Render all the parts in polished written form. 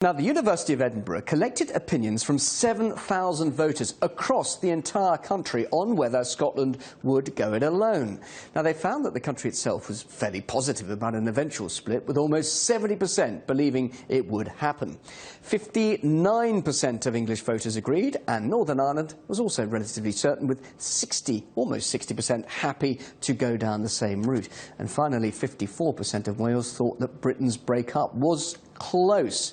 Now, the University of Edinburgh collected opinions from 7,000 voters across the entire country on whether Scotland would go it alone. Now, they found that the country itself was fairly positive about an eventual split, with almost 70% believing it would happen. 59% of English voters agreed, and Northern Ireland was also relatively certain, with almost 60% happy to go down the same route. And finally, 54% of Wales thought that Britain's breakup was close.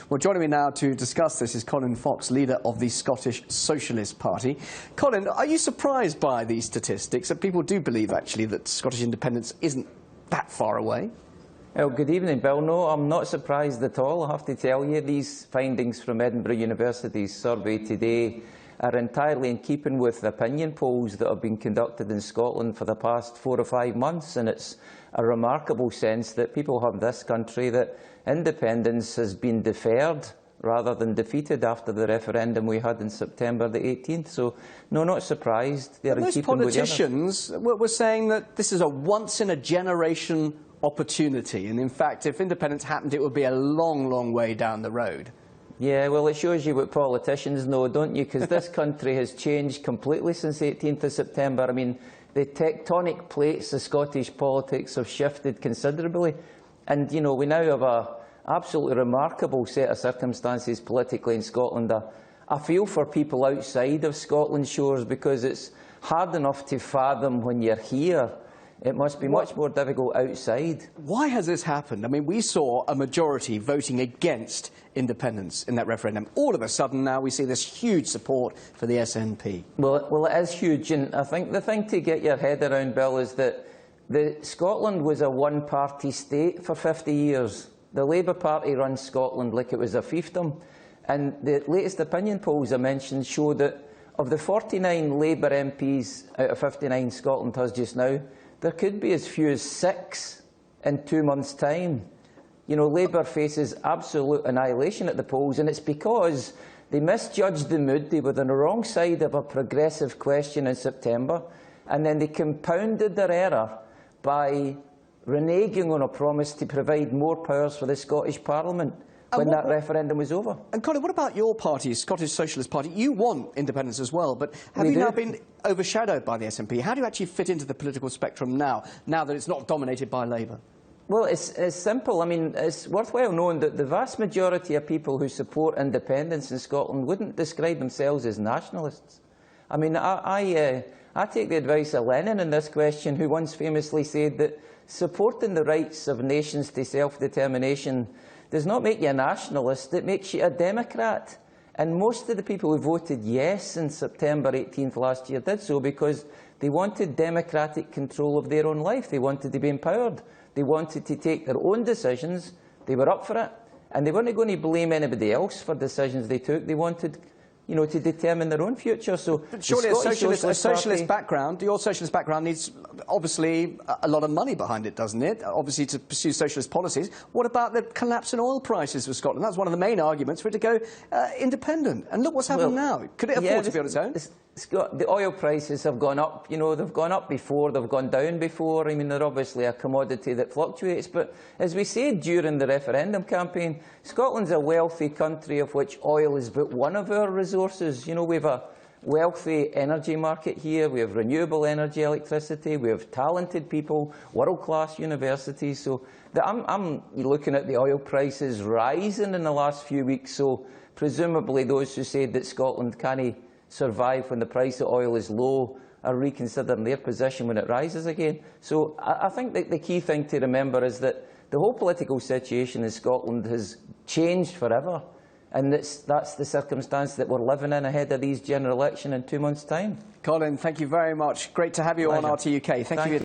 Well, joining me now to discuss this is Colin Fox, leader of the Scottish Socialist Party. Colin, are you surprised by these statistics, that people do believe, actually, that Scottish independence isn't that far away? Well, good evening, Bill. No, I'm not surprised at all, I have to tell you. These findings from Edinburgh University's survey today are entirely in keeping with opinion polls that have been conducted in Scotland for the past 4 or 5 months, and it's a remarkable sense that people have in this country that independence has been deferred rather than defeated after the referendum we had in September the 18th. So, no, not surprised. They're in keeping with politicians were saying that this is a once-in-a-generation opportunity, and in fact, if independence happened, it would be a long, long way down the road. Yeah, well, it shows you what politicians know, don't you? Because this country has changed completely since the 18th of September. I mean, the tectonic plates of Scottish politics have shifted considerably. And, you know, we now have an absolutely remarkable set of circumstances politically in Scotland. I feel for people outside of Scotland's shores, because it's hard enough to fathom when you're here. It must be much more difficult outside. Why has this happened? I mean, we saw a majority voting against independence in that referendum. All of a sudden now we see this huge support for the SNP. Well, it is huge, and I think the thing to get your head around, Bill, is that Scotland was a one-party state for 50 years. The Labour Party runs Scotland like it was a fiefdom, and the latest opinion polls I mentioned show that of the 49 Labour MPs out of 59 Scotland has just now, there could be as few as 6 in 2 months' time. You know, Labour faces absolute annihilation at the polls, and it's because they misjudged the mood. They were on the wrong side of a progressive question in September, and then they compounded their error by reneging on a promise to provide more powers for the Scottish Parliament when that referendum was over. And Colin, what about your party, Scottish Socialist Party? You want independence as well, but have you now been overshadowed by the SNP? How do you actually fit into the political spectrum now that it's not dominated by Labour? Well, it's simple. I mean, it's worthwhile knowing that the vast majority of people who support independence in Scotland wouldn't describe themselves as nationalists. I mean, I take the advice of Lenin in this question, who once famously said that supporting the rights of nations to self-determination does not make you a nationalist, it makes you a democrat. And most of the people who voted yes in September 18th last year did so because they wanted democratic control of their own life. They wanted to be empowered. They wanted to take their own decisions. They were up for it. And they weren't going to blame anybody else for decisions they took. They wanted, you know, to determine their own future. So, but surely a socialist background, your socialist background needs obviously a lot of money behind it, doesn't it? Obviously, to pursue socialist policies. What about the collapse in oil prices for Scotland? That's one of the main arguments for it to go independent. And look what's happened now. Could it afford to be on its own? The oil prices have gone up. You know, they've gone up before, they've gone down before. I mean, they're obviously a commodity that fluctuates. But as we said during the referendum campaign, Scotland's a wealthy country of which oil is but one of our resources. You know, we have a wealthy energy market here. We have renewable energy, electricity. We have talented people, world-class universities. So I'm looking at the oil prices rising in the last few weeks. So presumably those who said that Scotland can't survive when the price of oil is low are reconsidering their position when it rises again. So I think that the key thing to remember is that the whole political situation in Scotland has changed forever. And that's the circumstance that we're living in ahead of these general election in 2 months' time. Colin, thank you very much. Great to have you on RTUK. Thank you.